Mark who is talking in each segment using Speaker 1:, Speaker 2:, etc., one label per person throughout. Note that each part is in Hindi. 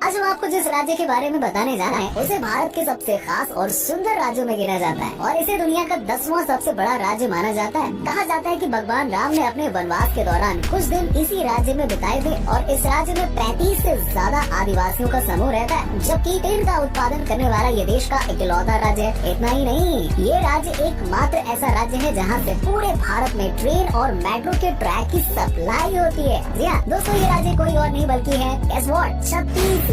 Speaker 1: आज हम आपको जिस राज्य के बारे में बताने जा रहे हैं उसे भारत के सबसे खास और सुंदर राज्यों में गिना जाता है और इसे दुनिया का 10वां सबसे बड़ा राज्य माना जाता है। कहा जाता है कि भगवान राम ने अपने वनवास के दौरान कुछ दिन इसी राज्य में बिताए थे और इस राज्य में 35 से ज्यादा आदिवासियों का समूह रहता है, जबकि तेल का उत्पादन करने वाला ये देश का इकलौता राज्य है। इतना ही नहीं, ये राज्य एकमात्र ऐसा राज्य है जहाँ से पूरे भारत में ट्रेन और मेट्रो के ट्रैक की सप्लाई होती है। जी हाँ दोस्तों, ये राज्य कोई और नहीं बल्कि है guess what? छत्तीसगढ़।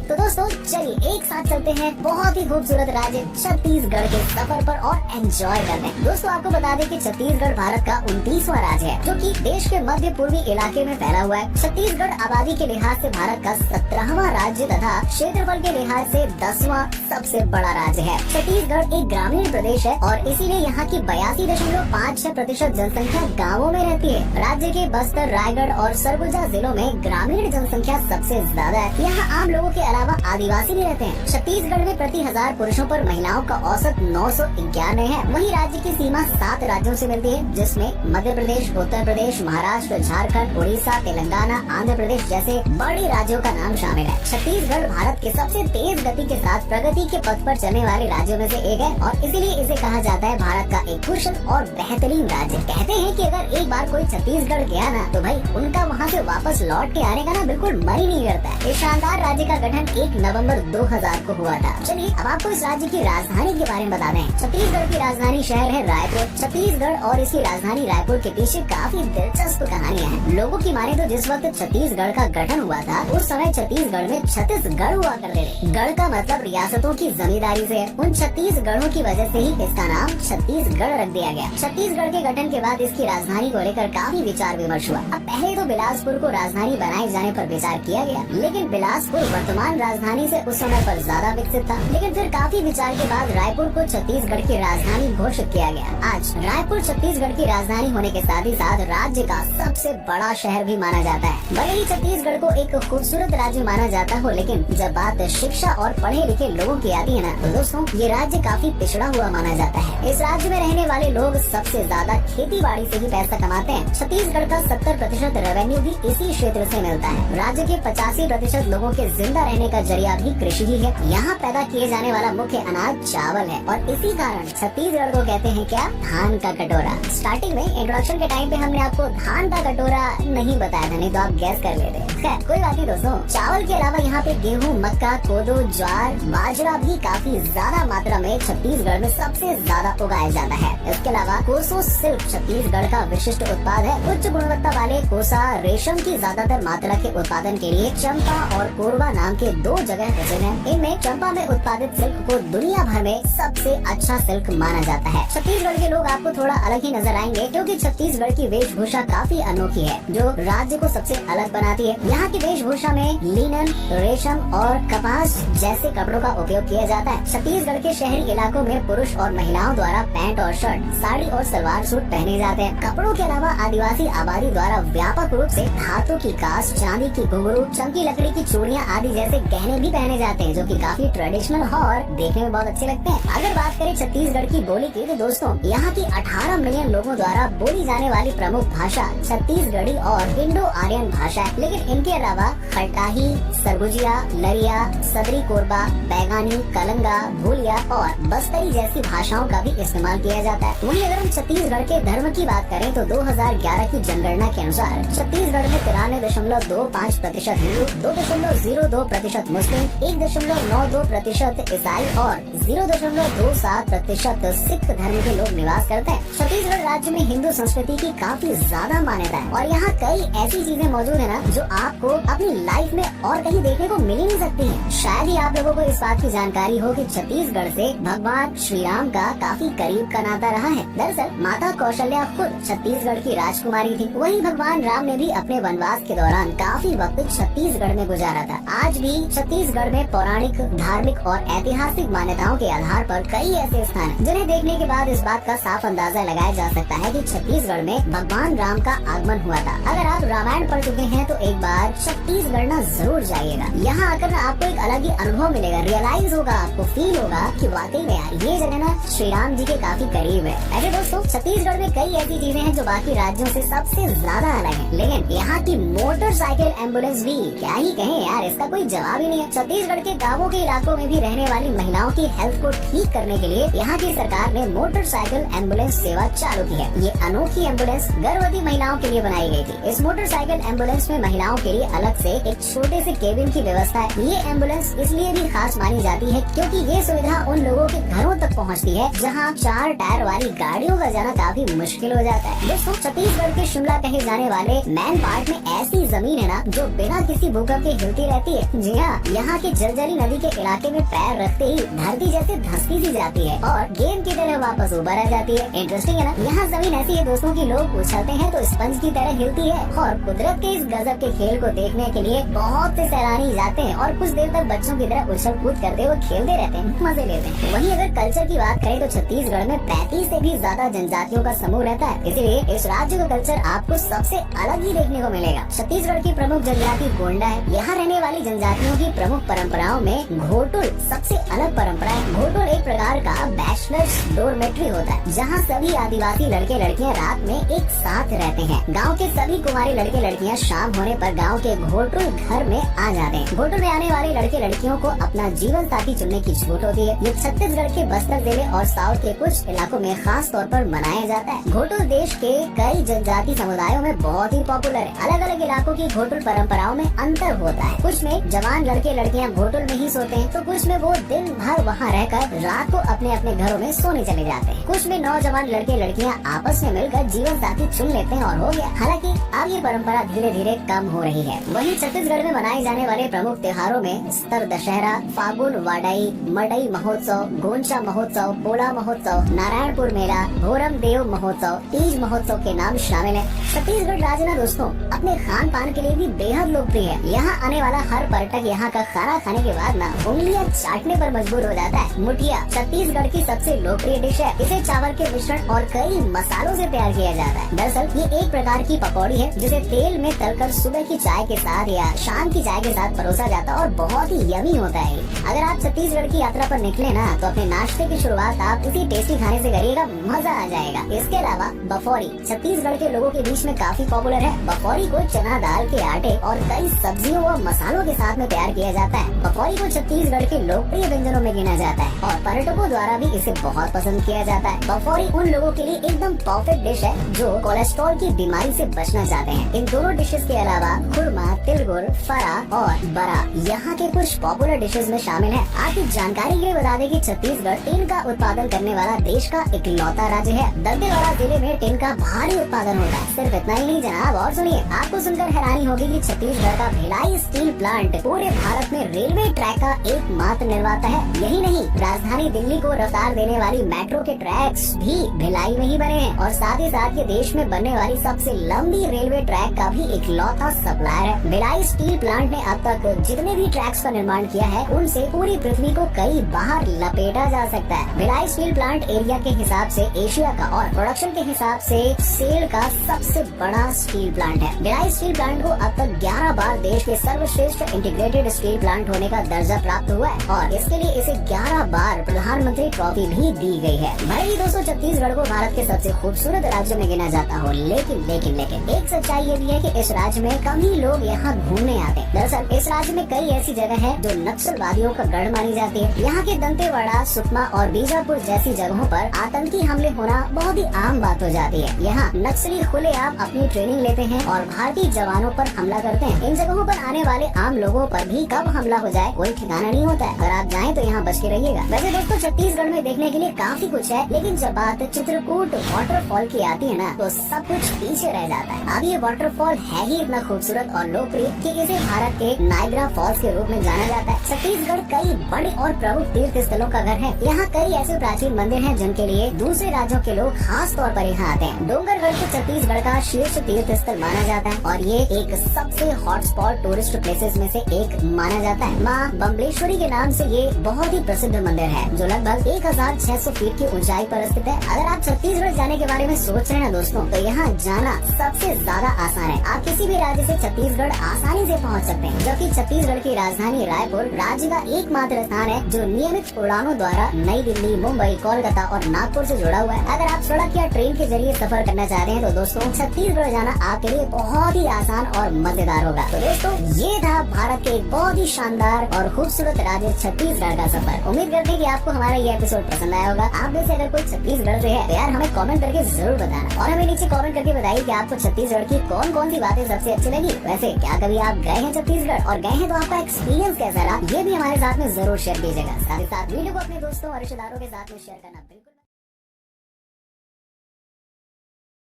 Speaker 1: तो दोस्तों चलिए एक साथ चलते हैं बहुत ही खूबसूरत राज्य छत्तीसगढ़ के सफर पर और एंजॉय करते हैं। दोस्तों आपको बता दें कि छत्तीसगढ़ भारत का 29वां राज्य है जो कि देश के मध्य पूर्वी इलाके में फैला हुआ है। छत्तीसगढ़ आबादी के लिहाज से भारत का 17वां राज्य तथा क्षेत्रफल के लिहाज से 10वां सबसे बड़ा राज्य है। छत्तीसगढ़ एक ग्रामीण प्रदेश है और इसीलिए यहाँ की 82.56% जनसंख्या गाँवों में रहती है। राज्य के बस्तर, रायगढ़ और सरगुजा जिलों में ग्रामीण जनसंख्या सबसे ज्यादा है। यहाँ आम लोगों के अलावा आदिवासी भी रहते हैं। छत्तीसगढ़ में प्रति 1000 पुरुषों पर महिलाओं का औसत 991 है। वहीं राज्य की सीमा 7 राज्यों से मिलती है, जिसमें मध्य प्रदेश, उत्तर प्रदेश, महाराष्ट्र, झारखंड, उड़ीसा, तेलंगाना, आंध्र प्रदेश जैसे बड़े राज्यों का नाम शामिल है। छत्तीसगढ़ भारत के सबसे तेज गति के साथ प्रगति के पथ पर चलने वाले राज्यों में से एक है और इसीलिए इसे कहा जाता है भारत का एक कुशल और बेहतरीन राज्य। कहते हैं कि अगर एक बार कोई छत्तीसगढ़ गया ना तो भाई उनका वहाँ से वापस लौट के आने का ना बिल्कुल मन ही नहीं करता है। इस शानदार राज्य का गठन 1 नवंबर 2000 को हुआ था। चलिए अब आपको इस राज्य की राजधानी के बारे में बता दें। छत्तीसगढ़ की राजधानी शहर है रायपुर। छत्तीसगढ़ और इसकी राजधानी रायपुर के पीछे काफी दिलचस्प कहानियां हैं। लोगों की माने तो जिस वक्त छत्तीसगढ़ का गठन हुआ था उस समय छत्तीसगढ़ में 36 गढ़ हुआ करते थे। गढ़ का मतलब रियासतों की जमींदारी से है। उन 36 गढ़ों की वजह से ही इसका नाम छत्तीसगढ़ रख दिया गया। छत्तीसगढ़ के गठन के बाद इसकी राजधानी को लेकर काफी विचार विमर्श हुआ। अब पहले तो बिलासपुर को राजधानी बनाए जाने पर विचार किया गया, लेकिन बिलासपुर वर्तमान राजधानी से उस समय पर ज्यादा विकसित था। लेकिन फिर काफी विचार के बाद रायपुर को छत्तीसगढ़ की राजधानी घोषित किया गया। आज रायपुर छत्तीसगढ़ की राजधानी होने के साथ ही साथ राज्य का सबसे बड़ा शहर भी माना जाता है। भले ही छत्तीसगढ़ को एक खूबसूरत राज्य माना जाता हो, लेकिन जब बात शिक्षा और पढ़े लिखे लोगों की आती है ना तो दोस्तों ये राज्य काफी पिछड़ा हुआ माना जाता है। इस राज्य में रहने वाले लोग सबसे ज्यादा खेती बाड़ी से ही पैसा कमाते हैं। छत्तीसगढ़ का 70% रेवेन्यू भी इसी क्षेत्र से मिलता है। राज्य के 85% लोगों के जिंदा रहने का जरिया भी कृषि ही है। यहाँ पैदा किए जाने वाला मुख्य अनाज चावल है और इसी कारण छत्तीसगढ़ को कहते हैं क्या, धान का कटोरा। स्टार्टिंग में इंट्रोडक्शन के टाइम पे हमने आपको धान का कटोरा नहीं बताया था, नहीं तो आप गैस कर लेते। खैर कोई बात नहीं दोस्तों, चावल के अलावा यहाँ पे गेहूँ, मक्का, कोदो, ज्वार, बाजरा भी काफी ज्यादा मात्रा में छत्तीसगढ़ में सबसे ज्यादा उगाया जाता है। इसके अलावा कोसो सिल्क छत्तीसगढ़ का विशिष्ट उत्पाद है। उच्च गुणवत्ता वाले कोसा रेशम की ज्यादातर मात्रा के उत्पादन के लिए चंपा और कोरबा नाम के 2 जगह प्रसिद्ध है। इनमें चंपा में उत्पादित सिल्क को दुनिया भर में सबसे अच्छा सिल्क माना जाता है। छत्तीसगढ़ के लोग आपको थोड़ा अलग ही नजर आएंगे क्योंकि छत्तीसगढ़ की वेशभूषा काफी अनोखी है जो राज्य को सबसे अलग बनाती है। यहाँ की वेशभूषा में लिनन, रेशम और कपास जैसे कपड़ों का उपयोग किया जाता है। छत्तीसगढ़ के शहरी इलाकों में पुरुष और महिलाओं द्वारा पैंट और शर्ट, साड़ी और सलवार सूट पहने जाते हैं। कपड़ों के अलावा आदिवासी आबादी द्वारा व्यापक रूप से धातु की कांच, चांदी की घुंघरू, चमकी लकड़ी की चूड़ियाँ आदि जैसे गहने भी पहने जाते हैं जो कि काफी ट्रेडिशनल और देखने में बहुत अच्छे लगते हैं। अगर बात करें छत्तीसगढ़ की बोली की तो दोस्तों यहाँ की 18 मिलियन लोगों द्वारा बोली जाने वाली प्रमुख भाषा छत्तीसगढ़ी और इंडो आर्यन भाषा है। लेकिन इनके अलावा खरटाही, सरगुजिया, लरिया, सदरी कोरबा, बैगानी, कलंगा, भूलिया और बस्तरी जैसी भाषाओं का भी इस्तेमाल किया जाता है। वहीं अगर हम छत्तीसगढ़ के धर्म की बात करें तो 2011 की जनगणना के अनुसार छत्तीसगढ़ में 93.25% हिंदू, 2.02% मुस्लिम, 1.92% ईसाई और 0.27% सिख धर्म के लोग निवास करते हैं। छत्तीसगढ़ राज्य में हिंदू संस्कृति की काफी ज्यादा मान्यता है और यहाँ कई ऐसी चीजें मौजूद है ना जो आपको अपनी लाइफ में और कहीं देखने को मिल ही नहीं सकती है। शायद ही आप लोगों को इस बात की जानकारी हो कि छत्तीसगढ़ से भगवान श्री राम का काफी करीब का नाता रहा है। दरअसल माता कौशल्या खुद छत्तीसगढ़ की राजकुमारी थी। वहीं भगवान राम ने भी अपने वनवास के दौरान काफी वक्त छत्तीसगढ़ में गुजारा था। आज भी छत्तीसगढ़ में पौराणिक, धार्मिक और ऐतिहासिक मान्यताओं के आधार पर कई ऐसे स्थान हैं जिन्हें देखने के बाद इस बात का साफ अंदाजा लगाया जा सकता है कि छत्तीसगढ़ में भगवान राम का आगमन हुआ था। अगर आप रामायण पढ़ चुके हैं तो एक बार छत्तीसगढ़ ना जरूर जाइएगा। यहाँ आकर ना आपको एक अलग ही अनुभव मिलेगा, रियलाइज होगा, आपको फील होगा कि वाकई में यार ये जगह ना श्री राम जी के काफी करीब है। ऐसे दोस्तों छत्तीसगढ़ में कई ऐसी चीजें हैं जो बाकी राज्यों से सबसे ज्यादा अलग है, लेकिन यहाँ की मोटरसाइकिल एम्बुलेंस भी क्या ही कहें यार, इसका कोई जवाब ही नहीं है। छत्तीसगढ़ के गाँवों के इलाकों में भी रहने वाली महिलाओं की हेल्थ को ठीक करने के लिए यहाँ की सरकार ने मोटरसाइकिल एम्बुलेंस सेवा चालू की है। ये अनोखी एम्बुलेंस गर्भवती महिलाओं के लिए बनाई गई थी। इस मोटरसाइकिल एम्बुलेंस में महिलाओं के लिए अलग से एक छोटे से केबिन की व्यवस्था है। ये एम्बुलेंस इसलिए भी खास मानी जाती है क्योंकि ये सुविधा उन लोगों के घरों तक पहुँचती है जहाँ 4 टायर वाली गाड़ियों का जाना काफी मुश्किल हो जाता है। दोस्तों, छत्तीसगढ़ के शिमला कहे जाने वाले मैन पार्ट में ऐसी जमीन है ना जो बिना किसी भूकंप के हिलती रहती है। जी हाँ, यहाँ की जलजली नदी के इलाके में पैर रखते ही धरती जैसे धंसती सी जाती है और गेंद की तरह वापस ऊपर आ जाती है। इंटरेस्टिंग है ना। यहाँ जमीन ऐसी है दोस्तों की लोग उछलते हैं तो स्पंज की तरह हिलती है और कुदरत के इस गजब के खेल को देखने के लिए बहुत से सैलानी जाते हैं और कुछ देर तक बच्चों की तरह उछल कूद करते हुए खेलते रहते हैं, मजे लेते हैं। वहीं अगर कल्चर की बात करें तो छत्तीसगढ़ में 35 से भी ज्यादा जनजातियों का समूह रहता है। इसीलिए इस राज्य का कल्चर आपको सबसे अलग ही देखने को मिलेगा। छत्तीसगढ़ की प्रमुख जनजाति गोंडा है। यहाँ रहने वाली जनजातियों की प्रमुख परंपराओं में घोटुल सबसे अलग परंपरा है। घोटुल एक प्रकार का बैचलर्स डोरमेट्री होता है जहाँ सभी आदिवासी लड़के लड़कियाँ रात में एक साथ रहते हैं। गाँव के सभी कुंवारे लड़के लड़कियाँ शाम होने पर गाँव के घोटुल घर में आ जाते हैं। घोटुल में आने वाले लड़के लड़कियों को अपना जीवन साथी चुनने की छूट होती है। ये छत्तीसगढ़ के बस्तर जिले और साउथ के कुछ इलाकों में खास तौर पर मनाया जाता है। घोटुल देश के कई जनजाति समुदायों में बहुत ही पॉपुलर है। अलग अलग इलाकों की घोटुल परंपराओं में अंतर होता है। कुछ में जवान लड़के लड़कियां घोटुल में ही सोते हैं तो कुछ में वो दिन भर वहां रहकर रात को अपने अपने घरों में सोने चले जाते हैं। कुछ में नौजवान लड़के लड़कियां आपस में मिलकर जीवन साथी चुन लेते हैं और हो गया। हालांकि अब ये परंपरा धीरे धीरे कम हो रही है। वहीं छत्तीसगढ़ में मनाए जाने वाले प्रमुख त्योहारों में स्तर दशहरा, फागुन वाडाई, मडई महोत्सव, गोंचा महोत्सव, पोला महोत्सव, नारायणपुर मेला, भोरम देव महोत्सव, तीज महोत्सव के नाम शामिल है। छत्तीसगढ़ राज्य ना दोस्तों अपने खान पान के लिए भी बेहद लोकप्रिय है। यहाँ आने वाला हर पर्यटक यहाँ का खाना खाने के बाद ना उंगलियाँ चाटने पर मजबूर हो जाता है। मुठिया छत्तीसगढ़ की सबसे लोकप्रिय डिश है। इसे चावल के मिश्रण और कई मसालों से तैयार किया जाता है। दरअसल ये एक प्रकार की पकौड़ी है जिसे तेल में तलकर सुबह की चाय के साथ या शाम की चाय के साथ परोसा जाता है और बहुत ही यमी होता है। अगर आप छत्तीसगढ़ की यात्रा पर निकले ना तो अपने नाश्ते की शुरुआत आप इसी टेस्टी खाने से करिएगा, मजा आ जाएगा। इसके अलावा बफौरी छत्तीसगढ़ के लोगों के बीच में काफी पॉपुलर है। बफौरी को चना दाल के आटे और कई सब्जियों व मसालों के साथ में तैयार किया जाता है। बफौरी को छत्तीसगढ़ के लोकप्रिय व्यंजनों में गिना जाता है और पर्यटकों द्वारा भी इसे बहुत पसंद किया जाता है। बफौरी उन लोगों के लिए एकदम परफेक्ट डिश है जो कोलेस्ट्रॉल की बीमारी से बचना चाहते हैं। इन दोनों डिशेस के अलावा खुरमा, तिलगुड़, फरा और बरा यहाँ के कुछ पॉपुलर डिशेस में शामिल है। आपकी जानकारी के लिए बता दें कि छत्तीसगढ़ टिन का उत्पादन करने वाला देश का इकलौता राज्य है। दंतेवाड़ा जिले में टिन का भारी उत्पादन होता है। सिर्फ इतना ही नहीं जनाब, और सुनिए, आपको सुनकर हैरानी होगी कि छत्तीसगढ़ का भिलाई स्टील प्लांट पूरे भारत में रेलवे ट्रैक का एकमात्र निर्माता है। यही नहीं, राजधानी दिल्ली को रफ्तार देने वाली मेट्रो के ट्रैक्स भी भिलाई में ही बने हैं और साथ ही साथ ये देश में बनने वाली सबसे लंबी रेलवे ट्रैक का भी इकलौता सप्लायर है। भिलाई स्टील प्लांट ने अब तक जितने भी ट्रैक्स का निर्माण किया है उनसे पूरी पृथ्वी को कई बार लपेटा जा सकता है। भिलाई स्टील प्लांट एरिया के हिसाब से एशिया का और प्रोडक्शन के हिसाब से सेल का सबसे बड़ा स्टील प्लांट है। भिलाई स्टील प्लांट को अब तक 11 बार देश के सर्वश्रेष्ठ इंटीग्रेटेड स्टील प्लांट होने का दर्जा प्राप्त हुआ है और इसके लिए इसे 11 बार प्रधानमंत्री ट्रॉफी भी दी गई है। भले ही दोस्तों छत्तीसगढ़ को भारत के सबसे खूबसूरत राज्यों में गिना जाता हो, लेकिन एक सच्चाई ये भी है कि इस राज्य में कम ही लोग यहाँ घूमने आते हैं। दरअसल इस राज्य में कई ऐसी जगह है जो नक्सलवादियों का गढ़ मानी जाती है। यहाँ के दंतेवाड़ा, सुकमा और बीजापुर जैसी जगहों पर आतंकी हमले होना बहुत ही आम बात हो जाती है। यहाँ नक्सली खुलेआम अपनी ट्रेनिंग लेते हैं और भारतीय जवानों पर हमला करते हैं। इन जगहों पर आने वाले आम लोगों पर भी कब हमला हो जाए कोई ठिकाना नहीं होता है। अगर आप जाएं तो यहाँ बच के रहिएगा। वैसे दोस्तों छत्तीसगढ़ में देखने के लिए काफी कुछ है, लेकिन जब बात चित्रकूट वाटरफॉल की आती है ना तो सब कुछ पीछे रह जाता है। अब ये वाटरफॉल है ही इतना खूबसूरत और लोकप्रिय कि इसे भारत के नायग्रा फॉल्स के रूप में जाना जाता है। छत्तीसगढ़ कई बड़े और प्रमुख तीर्थ स्थलों का घर है। यहाँ कई ऐसे प्राचीन मंदिर हैं जिनके लिए दूसरे राज्यों के लोग खास तौर पर यहाँ आते हैं। डोंगरगढ़ को छत्तीसगढ़ का शीर्ष तीर्थ स्थल माना जाता है और ये एक सबसे हॉटस्पॉट टूरिस्ट प्लेसेस में से एक माना जाता है। माँ बम्बलेश्वरी के नाम से ये बहुत ही प्रसिद्ध मंदिर है जो लगभग 1600 फीट की ऊंचाई पर स्थित है। अगर आप छत्तीसगढ़ जाने के बारे में सोच रहे हैं दोस्तों तो यहाँ जाना सबसे ज्यादा आसान है। आप किसी भी राज्य से छत्तीसगढ़ आसानी से पहुँच सकते हैं, जबकि छत्तीसगढ़ की राजधानी रायपुर राज्य का एकमात्र स्थान है जो नियमित उड़ानों द्वारा नई दिल्ली, मुंबई, कोलकाता और नागपुर से जुड़ा हुआ है। अगर आप सड़क या ट्रेन के जरिए सफर करना चाहते हैं तो दोस्तों छत्तीसगढ़ जाना आपके लिए बहुत ही आसान और मजेदार होगा। तो दोस्तों ये था भारत के एक बहुत ही शानदार और खूबसूरत राज्य छत्तीसगढ़ का सफर। उम्मीद करते हैं कि आपको हमारा ये एपिसोड पसंद आया होगा। आप में से अगर कोई छत्तीसगढ़ से है तो यार हमें कमेंट करके जरूर बताना और हमें नीचे कमेंट करके बताइए कि आपको छत्तीसगढ़ की कौन कौन सी बातें सबसे अच्छी लगी। वैसे क्या कभी आप गए हैं छत्तीसगढ़, और गए हैं तो आपका एक्सपीरियंस कैसा रहा, ये भी हमारे साथ में जरूर शेयर कीजिएगा। साथ ही साथ वीडियो को अपने दोस्तों और रिश्तेदारों के साथ में शेयर करना बिल्कुल